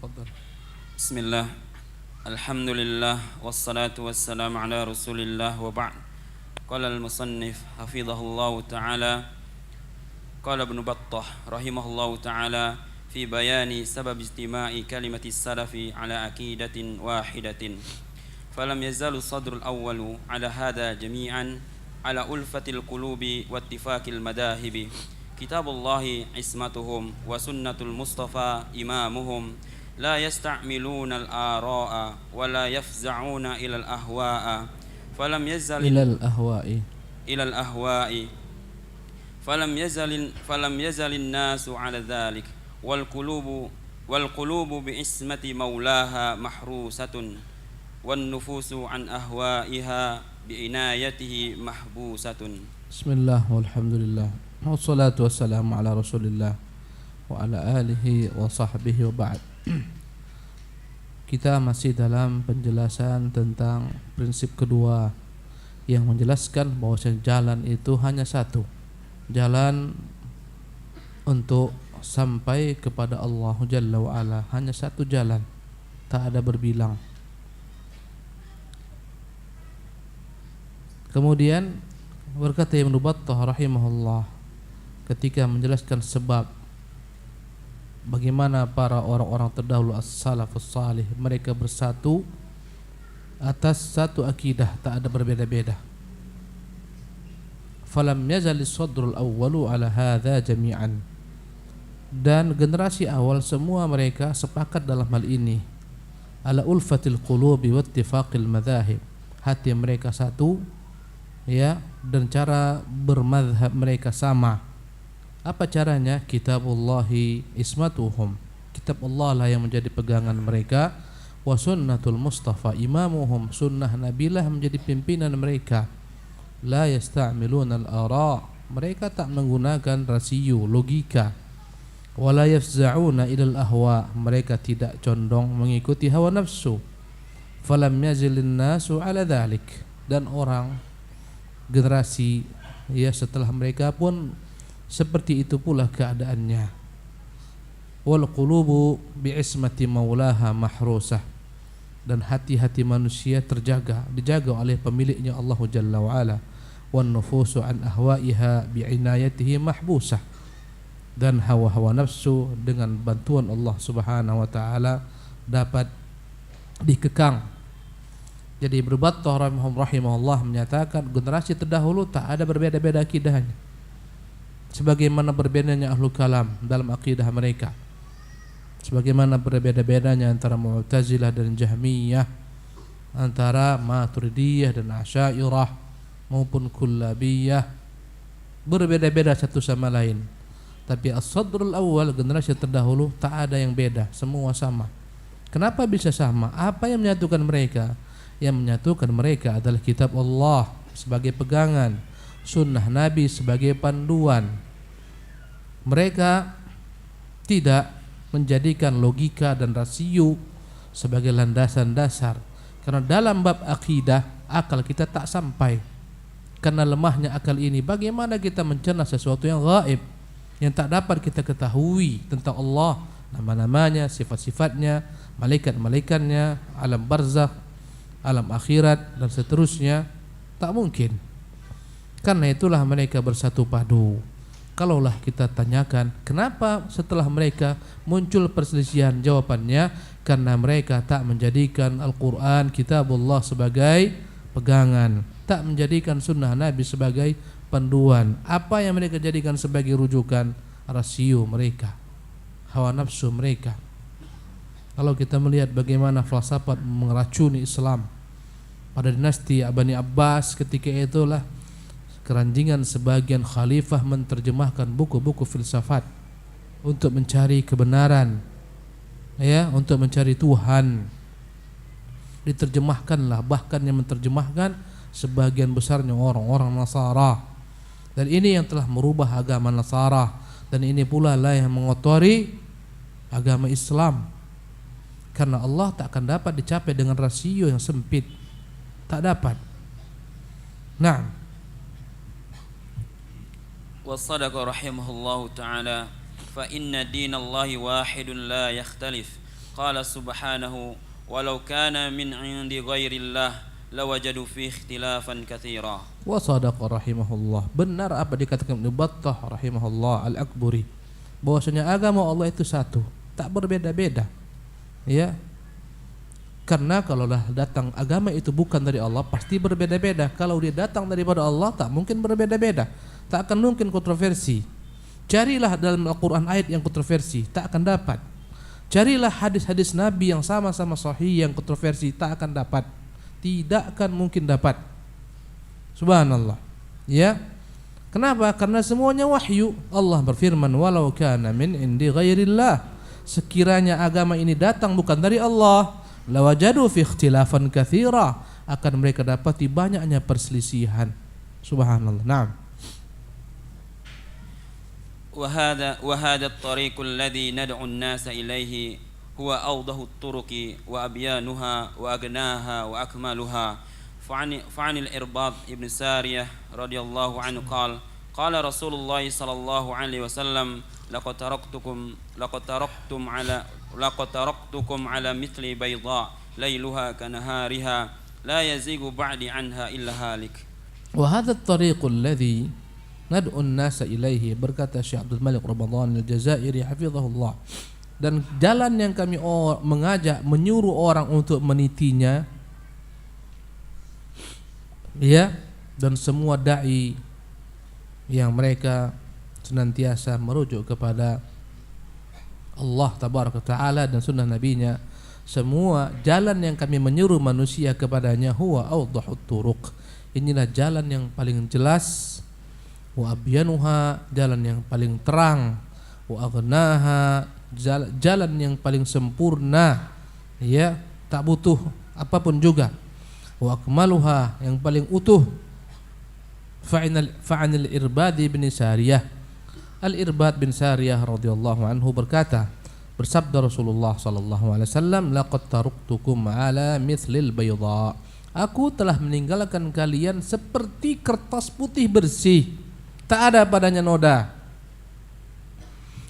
تفضل. بسم الله الحمد لله والصلاة والسلام على رسول الله وبعد. قال المصنف حفظه الله تعالى قال ابن بطة رحمه الله تعالى في بيان سبب اجتماع كلمة السلف على عقيدة واحدة فلم يزال الصدر الأول على هذا جميعا على ألفة القلوب واتفاق المذاهب كتاب الله عصمتهم وسنة المصطفى إمامهم لا يستعملون الآراء ولا يفزعون إلى الأهواء فلم يزل إلى الأهواء فلم يزل الناس على ذلك والقلوب بعصمة مولاها محروسة والنفوس عن أهوائها بعنايته محبوسة. بسم الله والحمد لله والصلاة والسلام على رسول الله وعلى آله وصحبه وبعد. Kita masih dalam penjelasan tentang prinsip kedua yang menjelaskan bahwa jalan itu hanya satu, jalan untuk sampai kepada Allah Jalla wa'ala, hanya satu jalan, tak ada berbilang. Kemudian berkata Ibnu Battah rahimahullah ketika menjelaskan sebab bagaimana para orang-orang terdahulu as-salafus salih mereka bersatu atas satu akidah, tak ada berbeda-beda. Falam yazalis sadrul awwalu ala hadza jami'an, dan generasi awal semua mereka sepakat dalam hal ini, ala ulfatil qulubi wattifaqil madzahib, hati mereka satu, ya, dan cara bermadhab mereka sama. Apa caranya? Kitabullahi ismatuhum, kitab Allah lah yang menjadi pegangan mereka. Wa sunnatul mustafa imamuhum, sunnah nabilah menjadi pimpinan mereka. La yasta'miluna al-ara, mereka tak menggunakan rasiu, logika. Wa la yafza'una ilal ahwa, mereka tidak condong mengikuti hawa nafsu. Falam yazilin nasu ala dhalik, dan orang generasi ya setelah mereka pun seperti itu pula keadaannya. Wal qulubu bi'ismati maulaha mahrusah, dan hati-hati manusia dijaga oleh pemiliknya Allah Jalla wa'ala. Wan nufusu an ahwaiha bi'inayatihi mahbusah, dan hawa-hawa nafsu dengan bantuan Allah Subhanahu wa taala dapat dikekang. Jadi Ibnu Battah rahimahullah menyatakan generasi terdahulu tak ada berbeda-beda akidahnya, sebagaimana berbedanya ahlul kalam dalam akidah mereka, sebagaimana berbeda-bedanya antara Mu'tazilah dan Jahmiyah, antara Maturidiyah dan Asy'ariyah maupun Kullabiyah, berbeda-beda satu sama lain. Tapi as-sadrul awal, generasi terdahulu, tak ada yang beda, semua sama. Kenapa bisa sama? Apa yang menyatukan mereka? Yang menyatukan mereka adalah kitab Allah sebagai pegangan, sunnah Nabi sebagai panduan. Mereka tidak menjadikan logika dan rasio sebagai landasan dasar, karena dalam bab akidah akal kita tak sampai. Karena lemahnya akal ini, bagaimana kita mencerna sesuatu yang gaib, yang tak dapat kita ketahui tentang Allah, nama-namanya, sifat-sifatnya, malaikat-malaikatnya, alam barzakh, alam akhirat dan seterusnya? Tak mungkin. Karena itulah mereka bersatu padu. Kalaulah kita tanyakan kenapa setelah mereka muncul perselisihan, jawabannya karena mereka tak menjadikan Al-Quran kitabullah sebagai pegangan, tak menjadikan sunnah Nabi sebagai panduan. Apa yang mereka jadikan sebagai rujukan? Rasio mereka, hawa nafsu mereka. Kalau kita melihat bagaimana falsafat meracuni Islam pada dinasti Bani Abbas, ketika itulah keranjingan sebagian khalifah menerjemahkan buku-buku filsafat untuk mencari kebenaran, ya, untuk mencari Tuhan. Diterjemahkanlah, bahkan yang menerjemahkan sebagian besarnya orang-orang Nasara. Dan ini yang telah merubah agama Nasara, dan ini pula lah yang mengotori agama Islam. Karena Allah tak akan dapat dicapai dengan rasio yang sempit, tak dapat. Nah, وصدق رحمه الله تعالى فإن دين الله واحد لا يختلف قال سبحانه ولو كان من عند غير الله lawajadu fi ikhtilafan katsira. Wa sadaqa rahimahullah. Benar apa dikatakan Ibnu Battah rahimahullah Al-Akburi, bahwasanya agama Allah itu satu, tak berbeda-beda. Ya. Karena kalaulah datang agama itu bukan dari Allah, pasti berbeda-beda. Kalau dia datang daripada Allah, tak mungkin berbeda-beda. Tak akan mungkin kontroversi. Carilah dalam Al-Qur'an ayat yang kontroversi, tak akan dapat. Carilah hadis-hadis Nabi yang sama-sama sahih yang kontroversi, tak akan dapat. Tidak akan mungkin dapat. Subhanallah. Ya. Kenapa? Karena semuanya wahyu. Allah berfirman, "Walau kana min indi ghairillah." Sekiranya agama ini datang bukan dari Allah, lawajadu fi ikhtilafan katsira, akan mereka dapati banyaknya perselisihan. Subhanallah. Naam. وهذا الطريق الذي ندعو الناس إليه هو أوضح الطرق وأبيانها وأغناها وأكملها فعن الإرباط ابن سارية رضي الله عنه قال رسول الله صلى الله عليه وسلم لقد تركتكم على مثل بيضاء ليلها كنهارها لا يزيغ بعد عنها إلا هالك. وهذا الطريق الذي ندعو الناس إليه, berkata Syekh Abdul Malik Ramadan Al-Jazairi hafizahullah, dan jalan yang kami mengajak, menyuruh orang untuk menitinya, ya, dan semua dai yang mereka senantiasa merujuk kepada Allah tabaraka taala dan sunnah nabinya, semua jalan yang kami menyuruh manusia kepadanya huwa awdahut turuq, inilah jalan yang paling jelas, wa abyanuha, jalan yang paling terang, wa aghnaha, jalan yang paling sempurna, ya, tak butuh apapun juga, wa akmaluha, yang paling utuh. Fa'anil Irbad bin Sariyah, Al-Irbad bin Sariyah radhiyallahu anhu berkata, bersabda Rasulullah sallallahu alaihi wasallam, laqad taraktukum ala mithlil bayda, aku telah meninggalkan kalian seperti kertas putih bersih, tak ada padanya noda.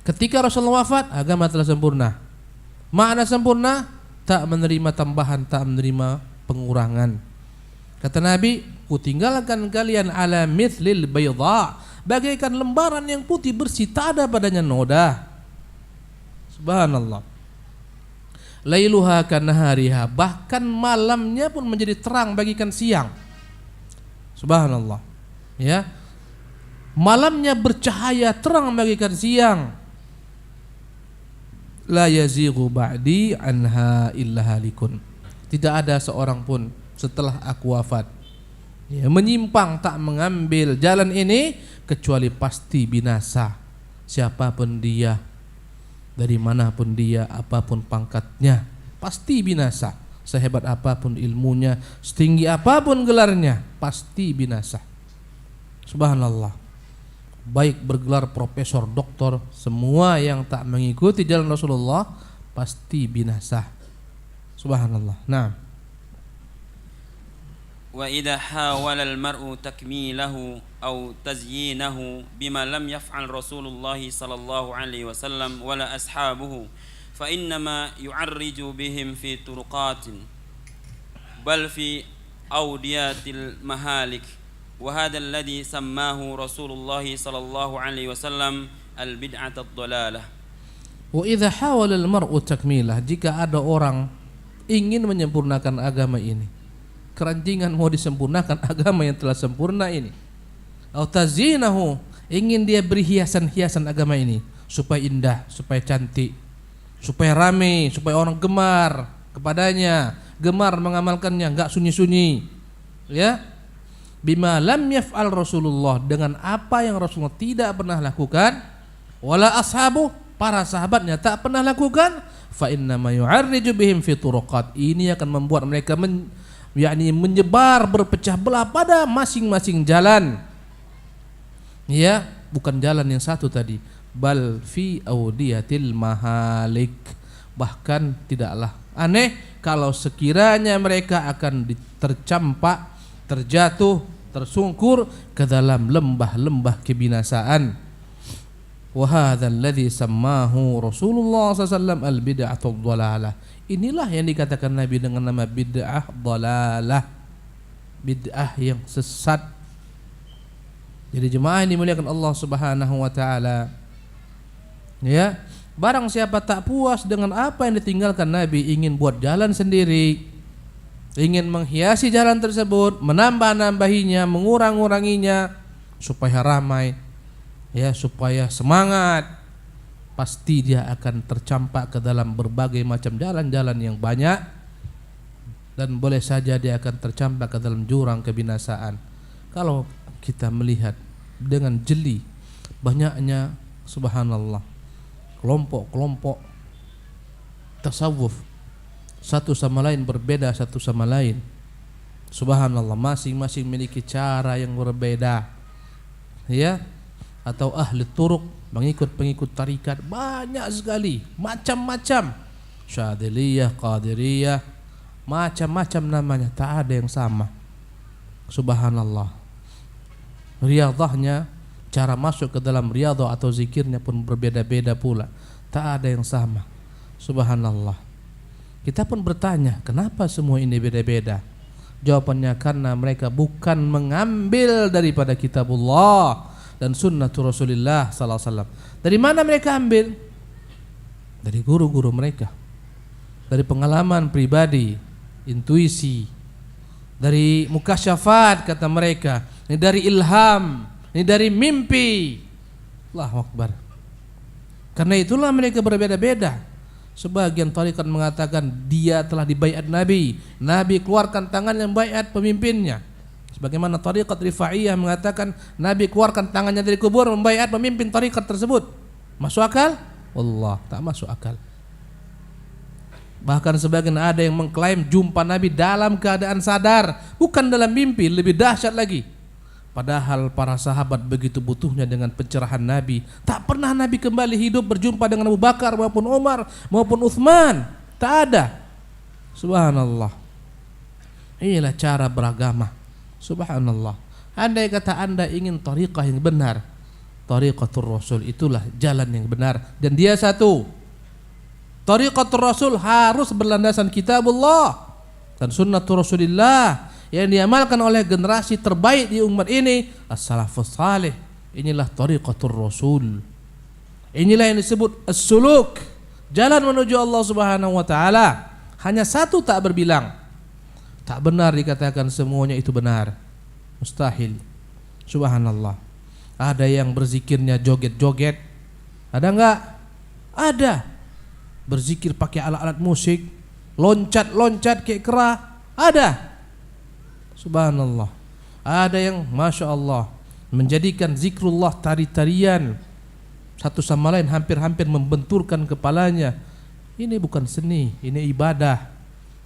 Ketika Rasulullah wafat, agama telah sempurna. Makna sempurna, tak menerima tambahan, tak menerima pengurangan. Kata Nabi, ku tinggalkan kalian ala mithlil bayda, bagaikan lembaran yang putih bersih, tak ada padanya noda. Subhanallah. Lailuha kanahariha, bahkan malamnya pun menjadi terang bagikan siang. Subhanallah. Ya. Malamnya bercahaya terang bagikan siang. La yazighu ba'di anha illa halikun. Tidak ada seorang pun setelah aku wafat, ya, menyimpang, tak mengambil jalan ini kecuali pasti binasa. Siapapun dia, dari manapun dia, apapun pangkatnya, pasti binasa. Sehebat apapun ilmunya, setinggi apapun gelarnya, pasti binasa. Subhanallah. Baik bergelar profesor, doktor, semua yang tak mengikuti jalan Rasulullah pasti binasa. Subhanallah. Nah. Wa idza hawala al-mar'u takmilahu aw tazyinahu bima lam yaf'al Rasulullah sallallahu alaihi wasallam wala ashabuhu fa innama yu'arriju bihim fi turuqatin bal fi awdiyatil mahalik. وهذا الذي سماه رسول الله صلى الله عليه وسلم البدعة الضلالة. وإذا حاول المرء تكميله, jika ada orang ingin menyempurnakan agama ini, keranjingan mau disempurnakan agama yang telah sempurna ini, atau tazinahu, ingin dia beri hiasan-hiasan agama ini supaya indah, supaya cantik, supaya ramai, supaya orang gemar kepadanya, gemar mengamalkannya, enggak sunyi-sunyi, ya. Bima lam yaf'al Rasulullah, dengan apa yang Rasulullah tidak pernah lakukan, wala ashabu, para sahabatnya tak pernah lakukan, fa inna ma yu'arriju bihim fi turuqat, ini akan membuat mereka menyebar, berpecah belah pada masing-masing jalan, ya, bukan jalan yang satu tadi, bal fi audiyatil mahalik, bahkan tidaklah aneh kalau sekiranya mereka akan tercampak, terjatuh, tersungkur ke dalam lembah-lembah kebinasaan. Wa hadzal ladzi sammahu Rasulullah SAW al-bid'atu dhalalah. Inilah yang dikatakan Nabi dengan nama bid'ah dhalalah, bid'ah yang sesat. Jadi jemaah yang dimuliakan Allah Subhanahu wa taala, ya, barang siapa tak puas dengan apa yang ditinggalkan Nabi, ingin buat jalan sendiri, ingin menghiasi jalan tersebut, menambah-nambahinya, mengurang-uranginya supaya ramai, ya, supaya semangat, pasti dia akan tercampak ke dalam berbagai macam jalan-jalan yang banyak, dan boleh saja dia akan tercampak ke dalam jurang kebinasaan. Kalau kita melihat dengan jeli banyaknya, subhanallah, kelompok-kelompok tasawuf satu sama lain berbeda satu sama lain, subhanallah, masing-masing memiliki cara yang berbeda, ya. Atau ahli turuk, pengikut tarikat banyak sekali, macam-macam, Syadziliyah, Qadiriyah, macam-macam namanya, tak ada yang sama, subhanallah. Riyadhahnya, cara masuk ke dalam riyadhah atau zikirnya pun berbeda-beda pula, tak ada yang sama, subhanallah. Kita pun bertanya, kenapa semua ini beda-beda? Jawabannya karena mereka bukan mengambil daripada kitabullah dan sunnatul Rasulullah sallallahu alaihi wasallam. Dari mana mereka ambil? Dari guru-guru mereka, dari pengalaman pribadi, intuisi, dari mukasyafat kata mereka, ini dari ilham, ini dari mimpi. Allahu Akbar. Karena itulah mereka berbeda-beda. Sebagian tarekat mengatakan dia telah dibaiat Nabi, Nabi keluarkan tangannya membaiat pemimpinnya. Sebagaimana tarekat Rifaiyah mengatakan Nabi keluarkan tangannya dari kubur membaiat pemimpin tarekat tersebut. Masuk akal? Wallah, tak masuk akal. Bahkan sebagian ada yang mengklaim jumpa Nabi dalam keadaan sadar, bukan dalam mimpi, lebih dahsyat lagi. Padahal para sahabat begitu butuhnya dengan pencerahan Nabi. Tak pernah Nabi kembali hidup berjumpa dengan Abu Bakar maupun Umar maupun Uthman. Tak ada. Subhanallah. Inilah cara beragama. Subhanallah. Andai kata anda ingin tariqah yang benar, tariqatul Rasul itulah jalan yang benar. Dan dia satu, tariqatul Rasul harus berlandasan kitabullah dan sunnatul Rasulillah yang diamalkan oleh generasi terbaik di umat ini, as-salafus salih. Inilah tariqatul Rasul. Inilah yang disebut as-suluk, jalan menuju Allah Subhanahu wa taala. Hanya satu tak berbilang. Tak benar dikatakan semuanya itu benar. Mustahil. Subhanallah. Ada yang berzikirnya joget-joget. Ada enggak? Ada. Berzikir pakai alat-alat musik, loncat-loncat kayak kera. Ada. Subhanallah. Ada yang Masya Allah menjadikan zikrullah tari-tarian, satu sama lain hampir-hampir membenturkan kepalanya. Ini bukan seni, ini ibadah.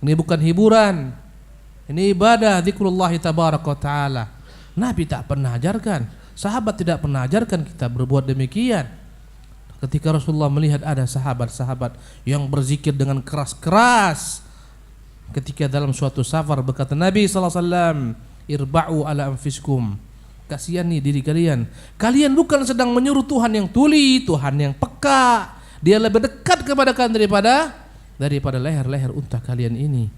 Ini bukan hiburan, ini ibadah zikrullah tabaraka ta'ala. Nabi tak pernah ajarkan, sahabat tidak pernah ajarkan kita berbuat demikian. Ketika Rasulullah melihat ada sahabat-sahabat yang berzikir dengan keras-keras, ketika dalam suatu safar, berkata Nabi SAW, irba'u ala anfiskum, kasihani diri kalian. Kalian bukan sedang menyuruh Tuhan yang tuli, Tuhan yang peka. Dia lebih dekat kepada kalian daripada leher-leher unta kalian ini.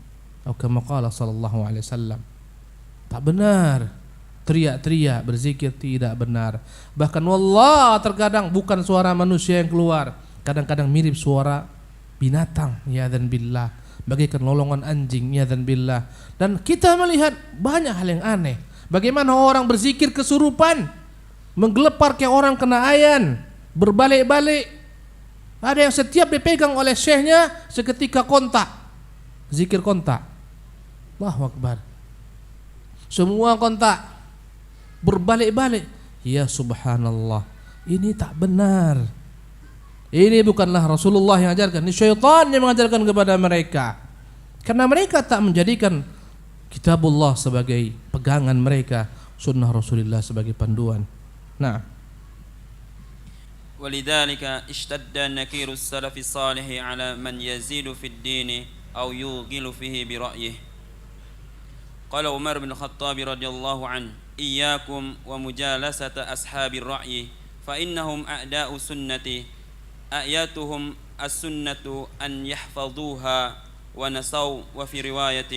Atau kama qala sallallahu alaihi wasallam. Tak benar. Teriak-teriak berzikir tidak benar. Bahkan wallah terkadang bukan suara manusia yang keluar, kadang-kadang mirip suara binatang, ya dan billah, bagaikan lolongan anjing, ya dan billah. Dan kita melihat banyak hal yang aneh. Bagaimana orang berzikir kesurupan, menggelepar kayak orang kena ayan, berbalik-balik. Ada yang setiap dipegang oleh syekhnya seketika kontak, zikir kontak. Allahu Akbar. Semua kontak, berbalik-balik. Ya subhanallah, ini tak benar. Ini bukanlah Rasulullah yang ajarkan, ini syaitan yang mengajarkan kepada mereka. Karena mereka tak menjadikan kitabullah sebagai pegangan mereka, sunnah Rasulullah sebagai panduan. Nah, ولذلك اشتد نكير السلف الصالح على من يزيد في الدين أو يوغل فيه برأيه. قال عمر بن الخطاب رضي الله عنه: إياكم ومجالسة أصحاب الرأي فإنهم أعداء سنتي آياتهم السنة أن يحفظوها ونسوا وفي رواية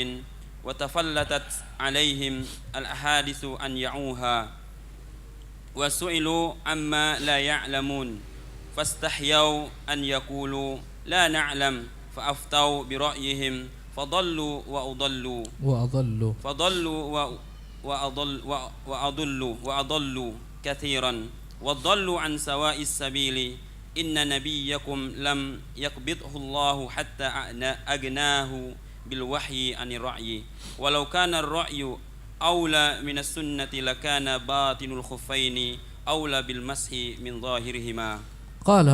وتفلتت عليهم الأحاديث أن يعوها وسئلوا عما لا يعلمون فاستحيوا أن يقولوا لا نعلم فأفتوا برأيهم فضلوا وأضلوا كثيرا وضلوا عن سواء السبيل إن نبيكم لم يقبضه الله حتى أغناه بالوحي عن الرأي ولو كان الرأي أولى من السنة لكان باطن الخفين أولى بالمسح من ظاهرهما. قال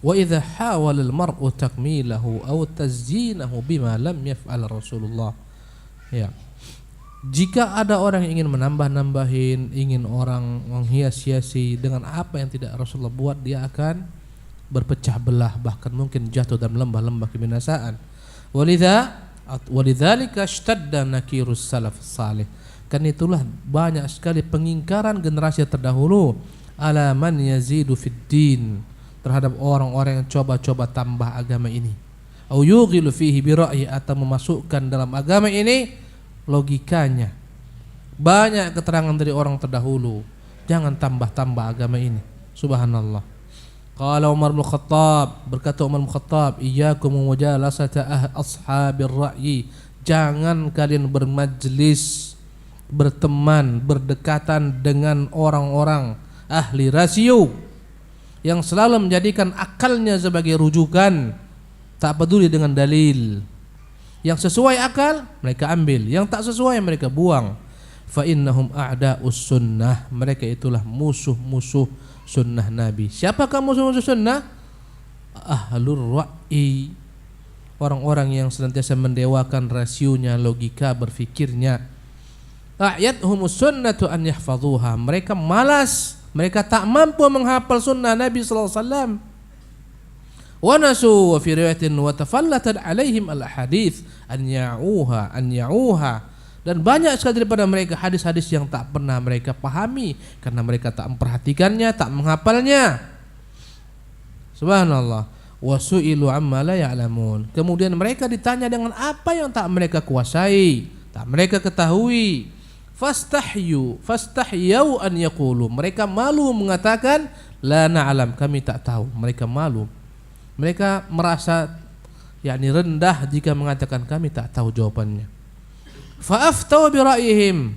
وإذا حاول المرء تكميله أو تزيينه بما لم يفعل Rasulullah. Ya. Jika ada orang yang ingin menambah-nambahin, ingin orang menghias-hiasi dengan apa yang tidak Rasulullah buat, dia akan berpecah belah, bahkan mungkin jatuh dalam lembah-lembah kebinasaan. Walidzalika ishtadda nakirus salaf salih. Karena itulah banyak sekali pengingkaran generasi terdahulu ala man yazidu fid din, terhadap orang-orang yang coba-coba tambah agama ini. Au yughilu fihi bi ra'yi, atau memasukkan dalam agama ini logikanya. Banyak keterangan dari orang terdahulu, jangan tambah-tambah agama ini. Subhanallah. Qala Umar bin Khattab, berkata Umar bin Khattab, iyyakum mujalasata ashabir ra'yi, jangan kalian bermajlis, berteman, berdekatan dengan orang-orang ahli rasio yang selalu menjadikan akalnya sebagai rujukan, tak peduli dengan dalil. Yang sesuai akal mereka ambil, yang tak sesuai mereka buang. Fa innahum a'da'us sunnah, mereka itulah musuh-musuh sunnah Nabi. Siapakah musuh-musuh sunnah? Ahlur ra'yi, orang-orang yang senantiasa mendewakan rasionya, logika berfikirnya. A'yadhumus sunnatu an yahfazuha, mereka malas, mereka tak mampu menghafal sunnah Nabi sallallahu alaihi wasallam. Wa nasu wa fi riwayatin wa tafallatat alaihim al hadits an ya'uha, dan banyak sekali daripada mereka hadis-hadis yang tak pernah mereka pahami karena mereka tak memperhatikannya, tak menghafalnya. Subhanallah. Wa su'ilu amma la ya'lamun, kemudian mereka ditanya dengan apa yang tak mereka kuasai, tak mereka ketahui. Fastahyau an yaqulu, mereka malu mengatakan la na'lam, kami tak tahu. Mereka malu, mereka merasa rendah jika mengatakan kami tak tahu jawabannya. Fa'aftau bi ra'yihim,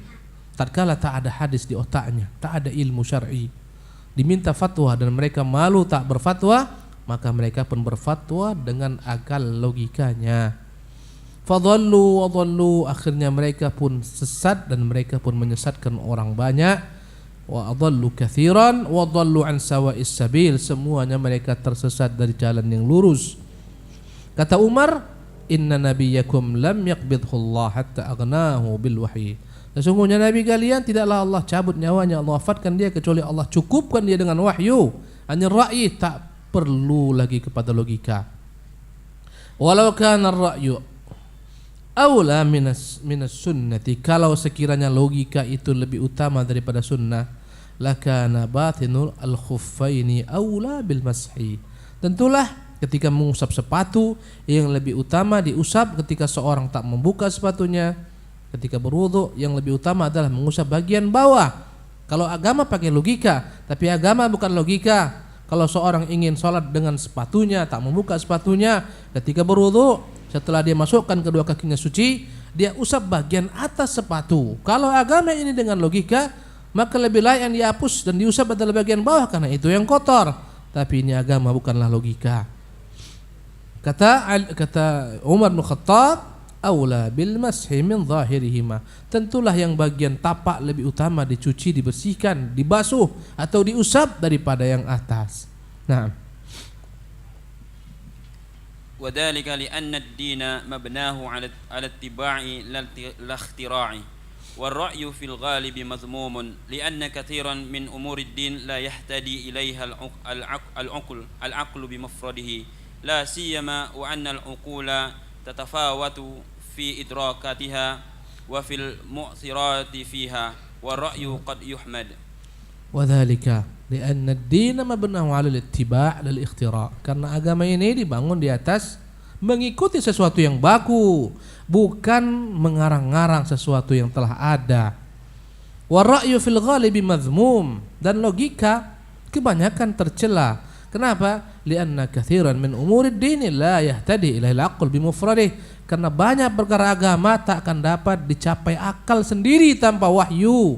tatkala tak ada hadis di otaknya, tak ada ilmu syar'i, diminta fatwa dan mereka malu tak berfatwa, maka mereka pun berfatwa dengan akal logikanya. Fadhallu wa dhallu, akhirnya mereka pun sesat dan mereka pun menyesatkan orang banyak. Wa adallu katsiran wa dhallu an sawa'is sabil, semuanya mereka tersesat dari jalan yang lurus. Kata Umar, inna nabiyyakum lam yaqbidhu Allah hatta aghnahu bil wahyi, sesungguhnya nabi kalian tidaklah Allah cabut nyawanya, Allah wafatkan dia kecuali Allah cukupkan dia dengan wahyu. Anir ra'yi, tak perlu lagi kepada logika. Walau kana ar-ra'yu aula minas sunnati, kalau sekiranya logika itu lebih utama daripada sunnah, lakana batinul al-khuffaini aula bil mashi, tentulah ketika mengusap sepatu yang lebih utama diusap ketika seorang tak membuka sepatunya. Ketika berwudu yang lebih utama adalah mengusap bagian bawah. Kalau agama pakai logika, tapi agama bukan logika. Kalau seorang ingin sholat dengan sepatunya, tak membuka sepatunya, ketika berwudu setelah dia masukkan kedua kakinya suci, dia usap bagian atas sepatu. Kalau agama ini dengan logika, maka lebih layak yang dihapus dan diusap adalah bagian bawah karena itu yang kotor. Tapi ini agama bukanlah logika. Kata Umar bin Khattab, aula bil mashi min zahirihima, tentulah yang bagian tapak lebih utama dicuci, dibersihkan, dibasuh atau diusap daripada yang atas. Nah, وذلك لأن الدين مبناه على اتباع لا اختراع والرأي في الغالب مذموم لأن كثيرا من أمور الدين لا يهتدي إليها العقل بمفرده لا سيما وأن العقول تتفاوت في إدراكاتها وفي المؤثرات فيها والرأي قد يحمد. وذلك, Lianna ad-din mabnahu 'ala al-ittiba' lil ikhtira'. Karena agama ini dibangun di atas mengikuti sesuatu yang baku, bukan mengarang-ngarang sesuatu yang telah ada. Wa ra'yu fil ghalibi madhmum, dan logika kebanyakan tercela. Kenapa? Lianna katsiran min umurid din la yahtadi ila al-aql bi mufradih. Karena banyak perkara agama tak akan dapat dicapai akal sendiri tanpa wahyu.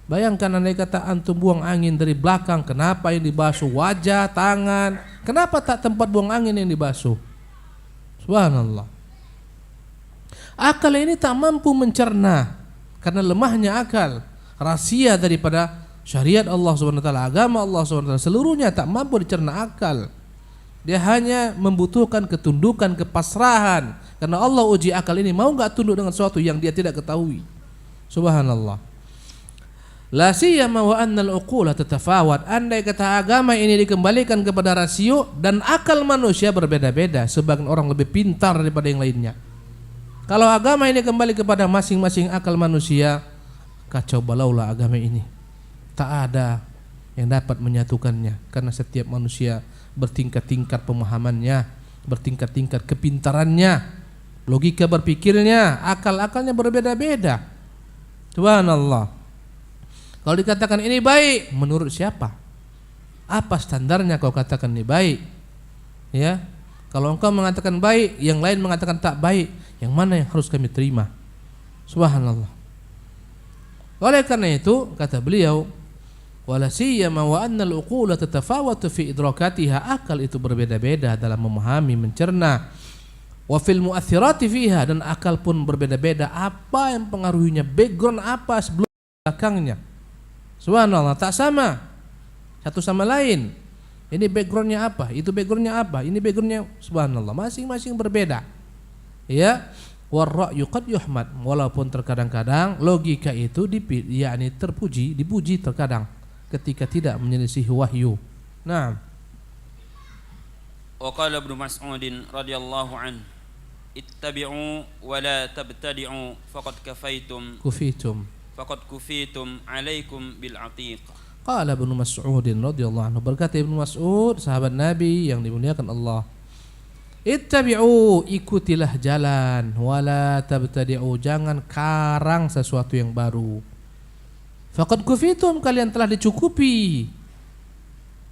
Bayangkan andai kata antum buang angin dari belakang, kenapa yang dibasuh wajah, tangan? Kenapa tak tempat buang angin yang dibasuh? Subhanallah. Akal ini tak mampu mencerna karena lemahnya akal. Rahasia daripada syariat Allah Subhanahu wa taala, agama Allah Subhanahu wa taala seluruhnya tak mampu dicerna akal. Dia hanya membutuhkan ketundukan, kepasrahan. Karena Allah uji akal ini, mau enggak tunduk dengan sesuatu yang dia tidak ketahui. Subhanallah. La siyama wa anna al-uqula tatafawat. Andai kata agama ini dikembalikan kepada rasio dan akal manusia berbeda-beda, sebagian orang lebih pintar daripada yang lainnya. Kalau agama ini kembali kepada masing-masing akal manusia, kacau balaulah agama ini. Tak ada yang dapat menyatukannya karena setiap manusia bertingkat-tingkat pemahamannya, bertingkat-tingkat kepintarannya, logika berpikirnya, akal-akalnya berbeda-beda. Subhanallah. Kalau dikatakan ini baik, menurut siapa? Apa standarnya kau katakan ini baik? Ya, kalau engkau mengatakan baik, yang lain mengatakan tak baik, yang mana yang harus kami terima? Subhanallah. Oleh karena itu, kata beliau, wala siyama wa anna al-uqula tatafawatu fi idrakatiha, akal itu berbeda-beda dalam memahami, mencerna. Wa fil mu'athirati fiha, dan akal pun berbeda-beda apa yang pengaruhinya, background apa sebelum belakangnya. Subhanallah, tak sama satu sama lain. Ini backgroundnya apa, itu backgroundnya apa, ini backgroundnya, subhanallah, masing-masing berbeda. Ya, warra'yu qad yuhmad, walaupun terkadang-kadang logika itu terpuji, dipuji terkadang ketika tidak menyelisih wahyu. Nah, wa qala Ibnu Mas'ud radhiyallahu an, ittabi'u wa la tabtadi'u faqad kufitum alaikum bil atiq. Qala Ibnu Mas'ud radhiyallahu anhu, berkata Ibnu Mas'ud, sahabat Nabi yang dimuliakan Allah, ittabi'u, ikutilah jalan, wala tabtadi'u, jangan karang sesuatu yang baru. Faqad kufitum, kalian telah dicukupi.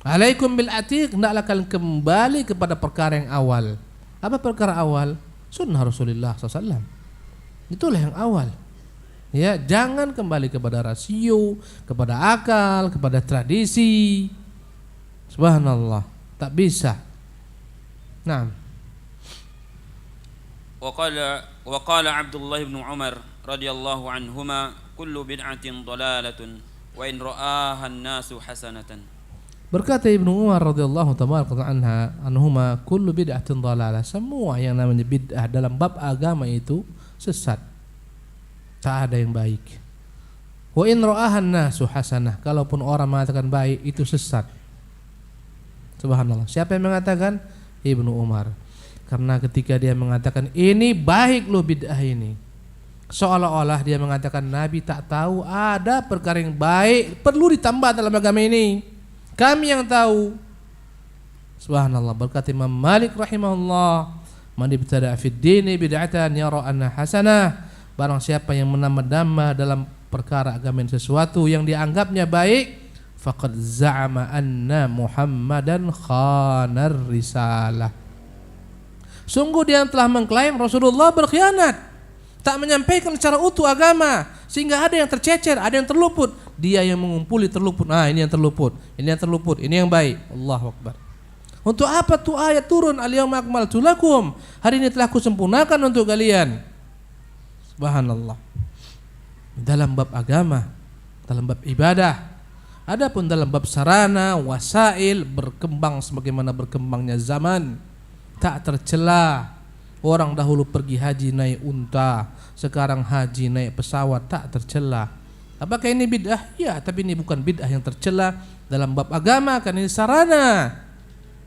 Alaikum bil atiq, hendaklah kalian kembali kepada perkara yang awal. Apa perkara awal? Sunnah Rasulullah SAW. Itulah yang awal. Ya, jangan kembali kepada rasio, kepada akal, kepada tradisi. Subhanallah, tak bisa. Nah, wa qala Abdullah bin Umar radhiyallahu anhuma, kullu bid'atin dalalatun wa in ra'aha an-nasu hasanatan. Berkata Ibnu Umar radhiyallahu anhuma, kullu bid'atin dalalah, semua yang namanya bid'ah dalam bab agama itu sesat. Tak ada yang baik. Wa in ra'ahan nasu hasanah, kalaupun orang mengatakan baik itu sesat. Subhanallah. Siapa yang mengatakan? Ibnu Umar. Karena ketika dia mengatakan ini baik loh bid'ah ini, seolah-olah dia mengatakan Nabi tak tahu ada perkara yang baik perlu ditambah dalam agama ini. Kami yang tahu. Subhanallah. Berkata Imam Malik rahimahullah, man ibtada'a fid dini bid'atan yara anna hasanah, barang siapa yang menambah-nambah dalam perkara agama sesuatu yang dianggapnya baik, faqad za'ama anna Muhammadan khanar risalah, sungguh dia telah mengklaim Rasulullah berkhianat, tak menyampaikan secara utuh agama, sehingga ada yang tercecer, ada yang terluput. Dia yang mengumpuli terluput. Ini yang terluput, ini yang terluput, ini yang baik. Allahu Akbar. Untuk apa tuh ayat turun, al-yauma akmaltu lakum, hari ini telah kusempurnakan untuk kalian. Subhanallah. Dalam bab agama, dalam bab ibadah. Adapun dalam bab sarana, wasail, berkembang sebagaimana berkembangnya zaman, tak tercela. Orang dahulu pergi haji naik unta, sekarang haji naik pesawat, tak tercela. Apakah ini bid'ah? Ya, tapi ini bukan bid'ah yang tercela dalam bab agama, kan ini sarana.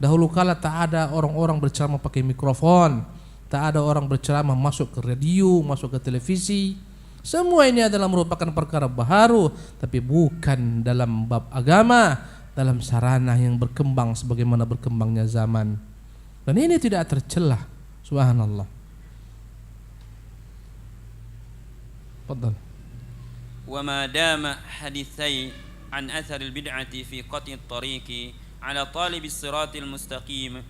Dahulu kala tak ada orang-orang berceramah pakai mikrofon, tak ada orang berceramah masuk ke radio, masuk ke televisi. Semua ini adalah merupakan perkara baharu, tapi bukan dalam bab agama, dalam sarana yang berkembang sebagaimana berkembangnya zaman. Dan ini tidak tercelah. Subhanallah. Fadhal. Wa ma dama hadithai an athar al-bid'ati fi qat'i at-tariqi ala talib as-siratil mustaqim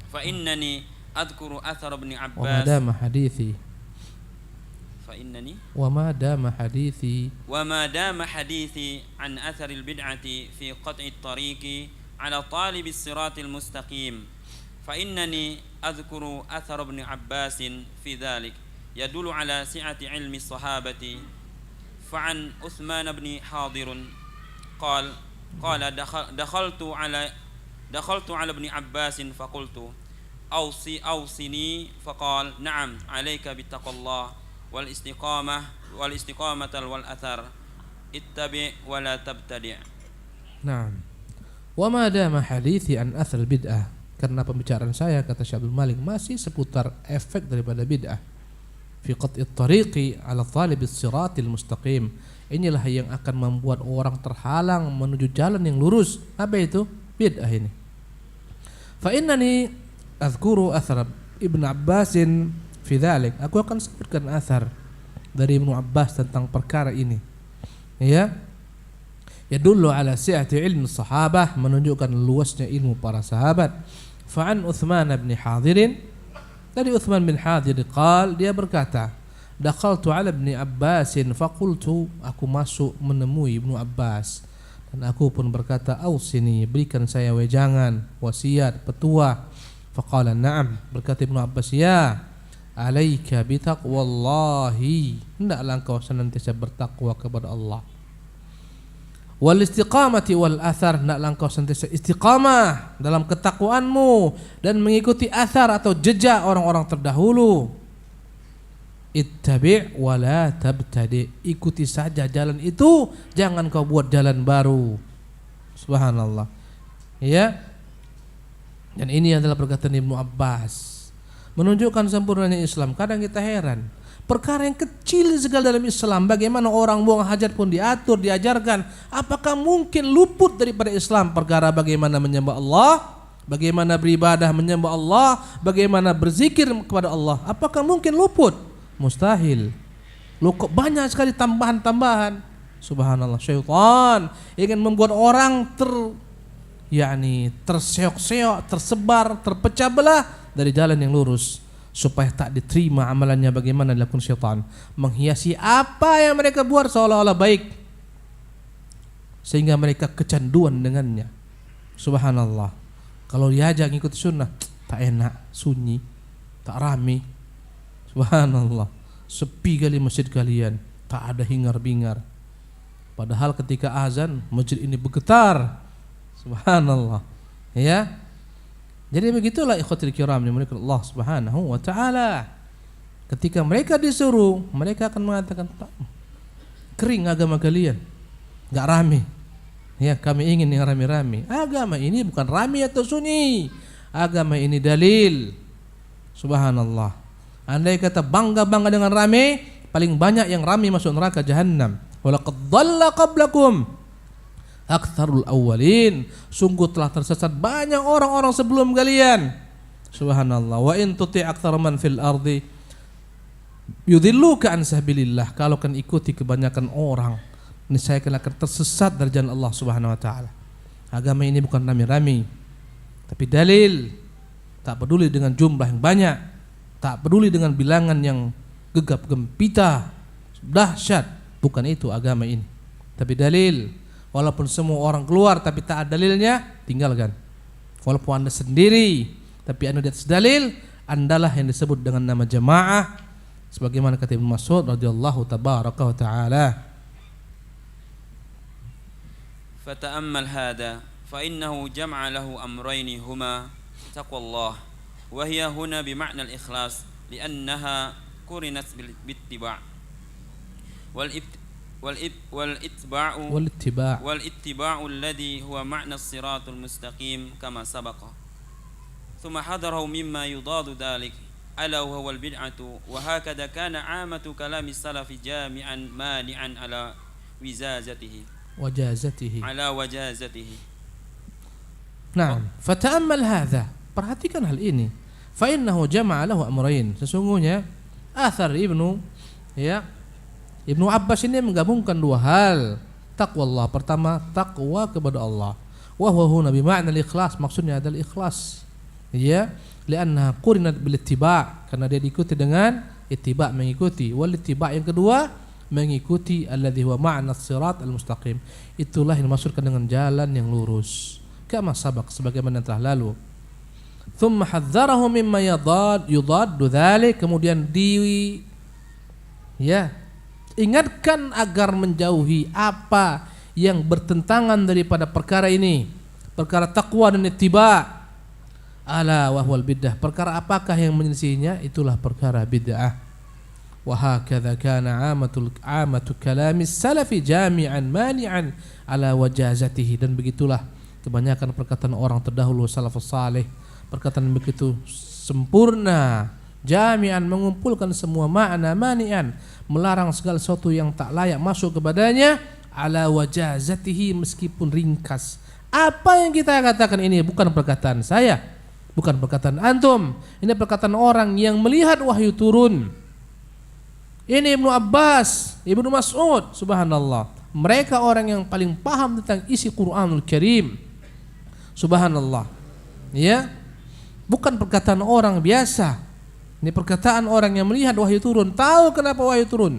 fa innani adhkuru athar ibn Abbas wa ma dama hadithi فإنني وما دام حديثي عن أثر البدعة في قطع الطريق على طالب الصراط المستقيم فإنني أذكر أثر ابن عباس في ذلك يدل على سعة علم الصحابة فعن عثمان بن حاضر قال دخلت على ابن عباس فقلت أوصني فقال نعم عليك بتقوى الله والاستقامة والأثر اتبع ولا تبتدع. Naam. Wa ma dama hadithi an athar bid'ah, karena pembicaraan saya kata Syekh Abdul Malik masih seputar efek daripada bid'ah. Fi qat'i tariqi ala talibis siratil mustaqim. Inilah yang akan membuat orang terhalang menuju jalan yang lurus. Apa itu? Bid'ah ini. Fa innani azkuru athar Ibn Abbasin fi dzalik. Aku akan sebutkan athar dari Ibnu Abbas tentang perkara ini. Ya. Yadullu ala si'ati ilmi sahabah, menunjukkan luasnya ilmu para sahabat. Fa'an Uthman bin Hadir, dari Uthman bin Hadir qal, dia berkata, dakhaltu ala Ibn Abbasin faqultu, aku masuk menemui Ibnu Abbas dan aku pun berkata, ausini, berikan saya wejangan, wasiat, petua. Faqala na'am, berkata Ibnu Abbas, ya, alaika bitaqwallahi, hendaklah engkau senantiasa bertakwa kepada Allah. Wal istiqamati wal athar, hendaklah engkau senantiasa istiqamah dalam ketakwaanmu dan mengikuti athar atau jejak orang-orang terdahulu. Ittabi' wa la tabtadi, ikuti saja jalan itu, jangan kau buat jalan baru. Subhanallah. Ya. Dan ini adalah perkataan Ibnu Abbas, menunjukkan sempurnanya Islam. Kadang kita heran, perkara yang kecil sekali dalam Islam, bagaimana orang buang hajat pun diatur, diajarkan. Apakah mungkin luput daripada Islam? Perkara bagaimana menyembah Allah, bagaimana beribadah menyembah Allah, bagaimana berzikir kepada Allah, apakah mungkin luput? Mustahil. Loh, kok banyak sekali tambahan-tambahan. Subhanallah. Syaitan ingin membuat orang terseok-seok, tersebar, terpecah belah dari jalan yang lurus, supaya tak diterima amalannya. Bagaimana dilakukan syaitan? Menghiasi apa yang mereka buat seolah-olah baik, sehingga mereka kecanduan dengannya. Subhanallah. Kalau diajak ngikut sunnah, tak enak, sunyi, tak rame. Subhanallah. Sepi kali masjid kalian, tak ada hingar-bingar. Padahal ketika azan masjid ini bergetar. Subhanallah. Ya. Jadi begitulah ikhwatul kiram dimuliakan Allah Subhanahu wa taala. Ketika mereka disuruh, mereka akan mengatakan, kering agama kalian, enggak rame. Ya, kami ingin yang rame-rame. Agama ini bukan rame atau sunyi. Agama ini dalil. Subhanallah. Andai kata bangga-bangga dengan rame, paling banyak yang rame masuk neraka jahannam. Walaqad dhalla qablakum aktsarul awwalin, sungguh telah tersesat banyak orang-orang sebelum kalian. Subhanallah. Wa in tuti' aktsara man fil ardi yudhilluka an sabilillah, kalau kan ikuti kebanyakan orang, niscaya akan tersesat dari jalan Allah Subhanahu wa taala. Agama ini bukan rame-rame, tapi dalil. Tak peduli dengan jumlah yang banyak, tak peduli dengan bilangan yang gegap gempita, dahsyat, bukan itu agama ini. Tapi dalil. Walaupun semua orang keluar tapi tak ada dalilnya, tinggalkan. Walaupun anda sendiri tapi anda di atas dalil, andalah yang disebut dengan nama jamaah, sebagaimana kata Ibnu Mas'ud radhiyallahu tabaraka wa taala. Fata'ammal hada fa innahu jam'a lahu amrayn huma taqwallah wa hiya huna bi ma'na al-ikhlas li'annaha qurinat bil ittiba' والاتباع الذي هو معنى الصراط المستقيم كما سبق ثم حذره مما يضاد ذلك ألا وهو البدعة وهكذا كان عامة كلام السلف جامعا مانعا على وجازته. Nah, fata'ammal hadha. Perhatikan hal ini. Fa innahu jama'a lahu amrayn. Sesungguhnya athar Ibnu Abbas ini menggabungkan dua hal. Taqwallah, pertama takwa kepada Allah. Wa huwa huna bi ma'na al-ikhlas, maksudnya adalah ikhlas. Ya, li'annaha qurinat bil ittiba', karena dia diikuti dengan ittiba', mengikuti. Wal ittiba' yang kedua mengikuti alladhi huwa ma'na as-sirat al-mustaqim. Itulah yang dimaksudkan dengan jalan yang lurus. Kama sabaq, sebagaimana telah lalu. Thumma hadzarahu mimma yudaddu dzalik, kemudian ingatkan agar menjauhi apa yang bertentangan daripada perkara ini, perkara takwa dan ittiba'. Ala wa huwal bid'ah, perkara apakah yang menyelisihinya? Itulah perkara bid'ah. Wa hakadha kana amatu kalami salafi jami'an mani'an ala wajazatihi, dan begitulah kebanyakan perkataan orang terdahulu salafus saleh, perkataan begitu sempurna, jami'an mengumpulkan semua makna, mani'an melarang segala sesuatu yang tak layak masuk kepadanya, ala wajazatihi meskipun ringkas. Apa yang kita katakan ini bukan perkataan saya, bukan perkataan antum, ini perkataan orang yang melihat wahyu turun. Ini Ibnu Abbas, Ibnu Mas'ud, subhanallah. Mereka orang yang paling paham tentang isi Qur'anul Karim. Subhanallah. Ya. Bukan perkataan orang biasa. Ini perkataan orang yang melihat wahyu turun, tahu kenapa wahyu turun.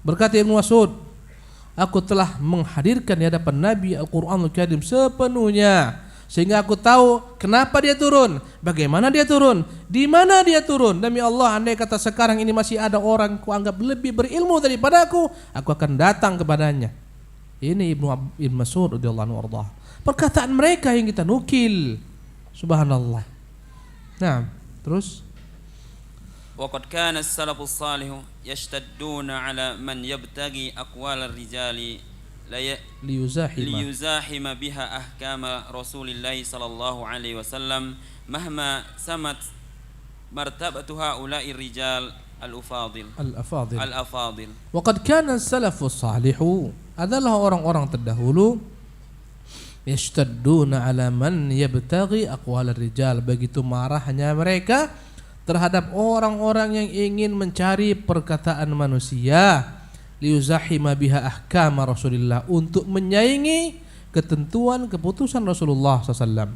Berkata Ibnu Mas'ud, aku telah menghadirkan di hadapan Nabi Al-Qur'anul Karim sepenuhnya, sehingga aku tahu kenapa dia turun, bagaimana dia turun, di mana dia turun. Demi Allah, andai kata sekarang ini masih ada orang kuanggap lebih berilmu daripada aku akan datang kepadanya. Ini Ibnu Mas'ud radhiyallahu anhu arda. Perkataan mereka yang kita nukil. Subhanallah. Nah, terus وقد كان السلف الصالح يشتدون على من يبتغي أقوال الرجال ليزاحم بها أحكام رسول الله صلى الله عليه وسلم مهما سمت مرتبة هؤلاء الرجال الأفاضل. وقد كان السلف الصالح adalah orang-orang terdahulu yashtadduna ala man yabtaghi aqwal ar-rijal, begitu marahnya mereka terhadap orang-orang yang ingin mencari perkataan manusia, liyuzahima biha ahkama Rasulillah, untuk menyaingi ketentuan keputusan Rasulullah SAW.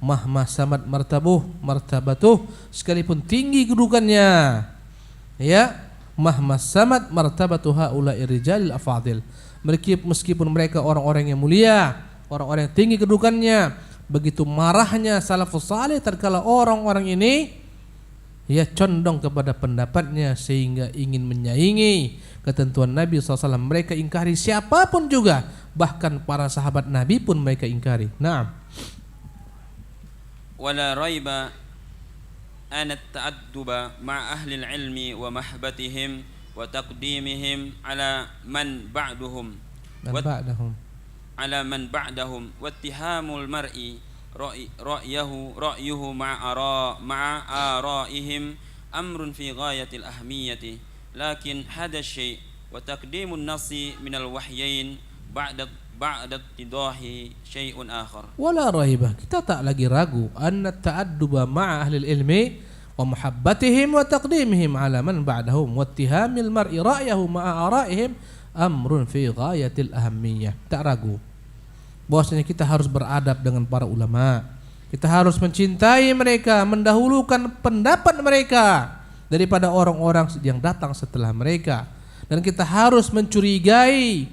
Mahma samad martabatuh, sekalipun tinggi kedudukannya, ya, mahma samad martabatu haula'i rijalil afadil, meskipun mereka orang-orang yang mulia, orang-orang yang tinggi kedudukannya, begitu marahnya salafus saleh tatkala orang-orang ini condong kepada pendapatnya sehingga ingin menyaingi ketentuan Nabi SAW. Mereka ingkari siapapun juga, bahkan para sahabat Nabi pun mereka ingkari. Naam. Wala raiba an at-ta'adduba ma'a ahli al-ilmi wa mahbatihim wa taqdimihim ala man ba'dahum wa ittihamul mar'i ra'yuhu ma'a ara'ihim amrun fi ghayatil ahmiyati, lakin hada syai' wa taqdimun nasi minal wahyain ba'da tidahi syai'un akhar. Wala raibah, kita tak lagi ragu anna ta'adduba ma'a ahli ilmi wa muhabbatihim wa taqdimihim ala man ba'dahum wa ittihamil mar'i ra'yahu ma'a ara'ihim amrun fi ghayatil ahammiyah. Tak ragu bahwasanya kita harus beradab dengan para ulama. Kita harus mencintai mereka, mendahulukan pendapat mereka daripada orang-orang yang datang setelah mereka. Dan kita harus mencurigai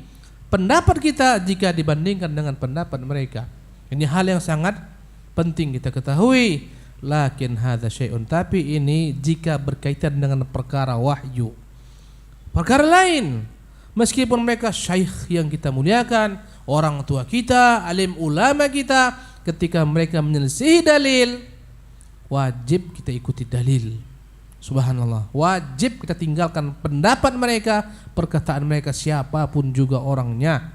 pendapat kita jika dibandingkan dengan pendapat mereka. Ini hal yang sangat penting kita ketahui. Lakin hadza syai'un, tapi ini jika berkaitan dengan perkara wahyu. Perkara lain, meskipun mereka syekh yang kita muliakan, orang tua kita, alim ulama kita, ketika mereka menyelisihi dalil, wajib kita ikuti dalil. Subhanallah, wajib kita tinggalkan pendapat mereka, perkataan mereka, siapapun juga orangnya,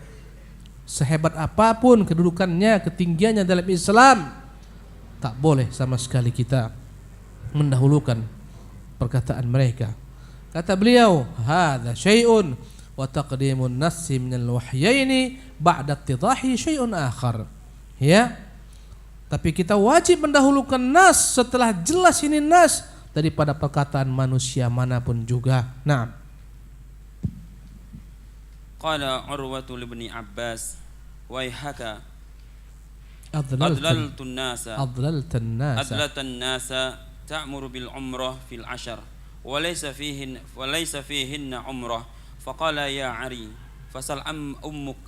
sehebat apapun kedudukannya, ketinggiannya dalam Islam, tak boleh sama sekali kita mendahulukan perkataan mereka. Kata beliau, hadza syai'un wa taqdimun nassi minal wahyaini ba'da ittidahi syai'un akhar. Ya. Tapi kita wajib mendahulukan nas setelah jelas ini nas daripada perkataan manusia manapun juga. Nah. Qala Urwatu libni Abbas waihaka adlaltun nasa ta'muru bil umrah fil ashar وليس فيهن عمرة فقال يا عري فسل أمك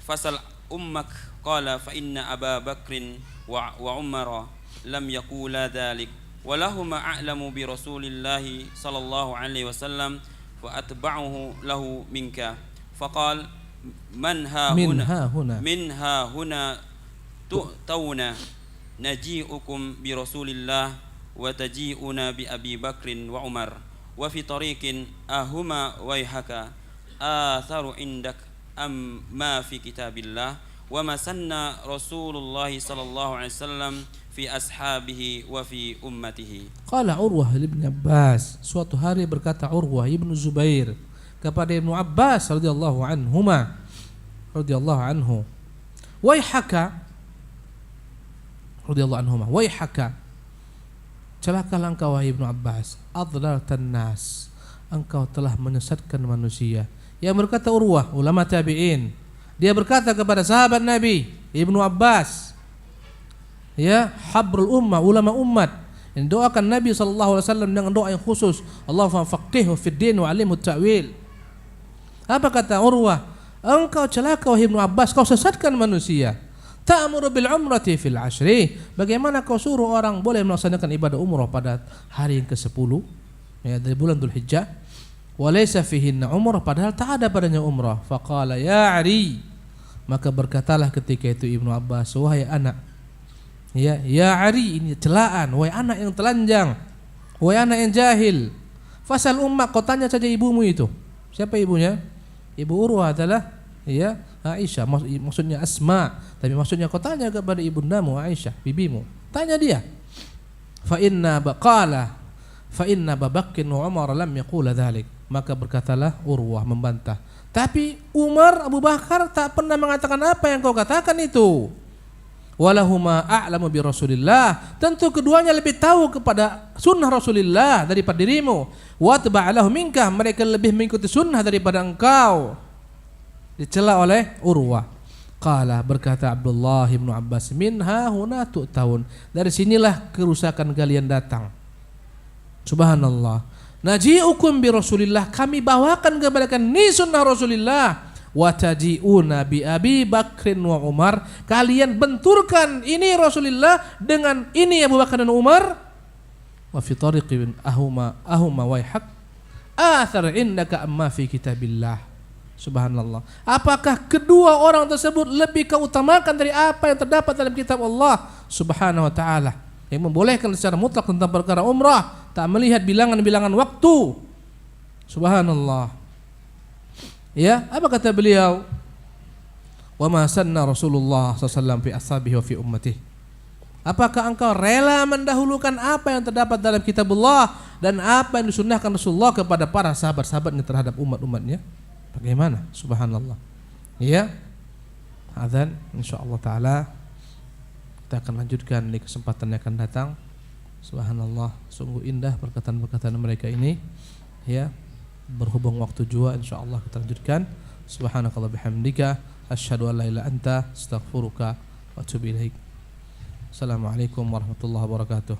فسل أمك قال فإن أبا بكر وعمر لم يقولا ذلك ولهما أعلم برسول الله صلى الله عليه وسلم فأتبعه له منك فقال من ها هنا تؤتون نجيئكم برسول الله وتجيئنا بأبي بكر وعمر وفي طريق أهما ويحك آثر عندك أم ما في كتاب الله وما سن رسول الله صلى الله عليه وسلم في أصحابه وفي أمته. قال Urwah ibn Abbas, suatu hari berkata Urwah ibn Zubair kepada Ibnu Abbas radhiyallahu anhu, waihaka radhiyallahu anhuma, waihaka, celakalah engkau wahai Ibnu Abbas, adlaltan nas, engkau telah menyesatkan manusia. Yang berkata Urwah, ulama tabi'in, dia berkata kepada sahabat Nabi Ibnu Abbas, ya, habrul ummah, ulama umat, yang doakan Nabi sallallahu alaihi wasallam dengan doa yang khusus, Allahumma faqihhu fid din wa 'allimhu ta'wil. Apa kata Urwah? Engkau celaka wahai Ibnu Abbas, kau sesatkan manusia. Ta'muru bil umrati fil ashri, bagaimana kau suruh orang boleh melaksanakan ibadah umrah pada hari yang ke-10 ya dari bulan Dzulhijjah, wa laysa fihinna umrah, padahal tak ada padanya umrah. Faqala ya Ari, maka berkatalah ketika itu Ibnu Abbas, wahai anak, ya Ari, ini celaan, wahai anak yang telanjang, wahai anak yang jahil. Fasal ummak, kau tanya saja ibumu itu. Siapa ibunya? Ibu Urwah adalah ya Aisyah, maksudnya Asma, tapi maksudnya kau tanya kepada ibundamu Aisyah, bibimu, tanya dia. Fa inna Babakr wa Umar lam yaqula dzalik, maka berkatalah Urwah membantah, tapi Umar, Abu Bakar tak pernah mengatakan apa yang kau katakan itu. Walahuma a'lamu bi Rasulillah, tentu keduanya lebih tahu kepada sunnah Rasulullah daripada dirimu. Wa taba'alahu minka, mereka lebih mengikuti sunnah daripada engkau. Dicela oleh Urwah. Qala, berkata Abdullah bin Abbas, minha huna tu'taun, dari sinilah kerusakan kalian datang. Subhanallah. Naji'ukum bi Rasulillah, kami bawakan kepada kalian ni sunnah Rasulillah. Wa taji'una bi Abi Bakrin wa Umar, kalian benturkan ini Rasulullah dengan ini Abu Bakar dan Umar. Wa fi tariqin ahuma waihak athar indaka amma fi kitabillah. Subhanallah. Apakah kedua orang tersebut lebih kau utamakan dari apa yang terdapat dalam kitab Allah Subhanahu wa taala, yang membolehkan secara mutlak tentang perkara umrah, tak melihat bilangan-bilangan waktu. Subhanallah. Ya, apa kata beliau? Wa ma sanna Rasulullah sallallahu alaihi wasallam fi ashabihi wa fi ummatihi. Apakah engkau rela mendahulukan apa yang terdapat dalam kitab Allah dan apa yang disunnahkan Rasulullah kepada para sahabat-sahabatnya terhadap umat-umatnya? Bagaimana? Subhanallah. Ya. Adzan insyaallah taala kita akan lanjutkan di kesempatan yang akan datang. Subhanallah, sungguh indah perkataan-perkataan mereka ini. Ya. Berhubung waktu juga insyaallah kita lanjutkan. Subhanakallah bihamdika asyhadu an la ilaha illa anta astaghfiruka wa atubu ilaik. Assalamualaikum warahmatullahi wabarakatuh.